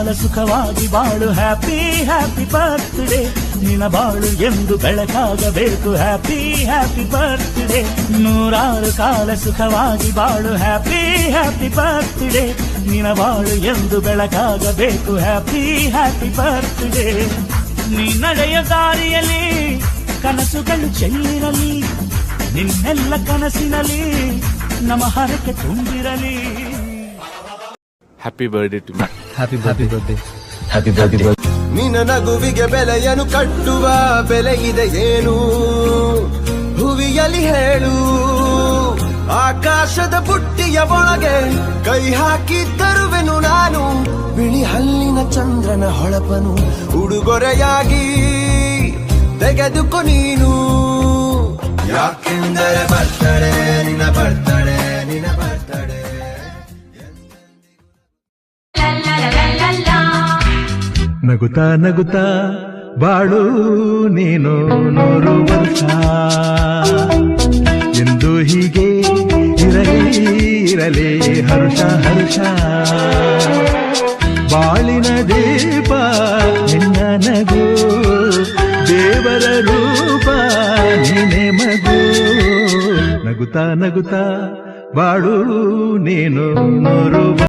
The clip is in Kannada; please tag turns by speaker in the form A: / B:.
A: ಕಾಲ ಸುಖವಾಗಿ ಬಾಳು ಹ್ಯಾಪಿ ಹ್ಯಾಪಿ ಬರ್ತ್ಡೇ ನಿನ್ನ ಬಾಳು ಎಂದು ಬೆಳಕಾಗಬೇಕು ಹ್ಯಾಪಿ ಹ್ಯಾಪಿ ಬರ್ತ್ಡೇ ನೂರಾರು ಕಾಲ ಸುಖವಾಗಿ ಬಾಳು ಹ್ಯಾಪಿ ಹ್ಯಾಪಿ ಬರ್ತ್ಡೇ ನಿನ್ನ ಬಾಳು ಎಂದು ಬೆಳಕಾಗಬೇಕು ಹ್ಯಾಪಿ ಹ್ಯಾಪಿ ಬರ್ತ್ಡೇ ನೀ ನಡೆಯ ದಾರಿಯಲ್ಲಿ ಕನಸುಗಳು ಚೆಲ್ಲಿರಲಿ ನಿನ್ನೆಲ್ಲ ಕನಸಿನಲ್ಲಿ ನಮ್ಮ ಹರಕೆ ತುಂಬಿರಲಿ
B: happy birthday to me
C: happy birthday
B: happy birthday
D: ನಿನ್ನ ನಗುವಿಗೆ ಬೆಲೆಯನ್ನು ಕಟ್ಟುವ ಬೆಲೆ ಇದೆ ಏನು ಹುವಿಯಲ್ಲಿ ಹೇಳು ಆಕಾಶದ ಬುಟ್ಟಿಯ ಒಳಗೆ ಕೈ ಹಾಕಿ ತರುವೆನು ನಾನು ಬಿಳಿ ಹಲ್ಲಿನ ಚಂದ್ರನ ಹೊಳಪನು ಉಡುಗೊರೆಯಾಗಿ ತೆಗೆದುಕೊ ನೀನು ಯಾಕೆಂದರೆ ಬರ್ತಡೆ ನಿನ್ನ ಬರ್ತಡೆ ನಿನ್ನ ಬರ್ತಡೆ
E: ನಗುತ್ತಾ ನಗುತ್ತಾ ಬಾಳು ನೀನು 100 ವರ್ಷ ಎಂದು ಹೀಗೆ ಇರಲಿ ಹರ್ಷ ಹರ್ಷ ಬಾಳಿನ ದೀಪ ನಿನ್ನ ನಗು ದೇವರ ರೂಪ ನೀನೆ ಮಗು ನಗುತ್ತಾ ನಗುತ್ತಾ ಬಾಳು ನೀನು 100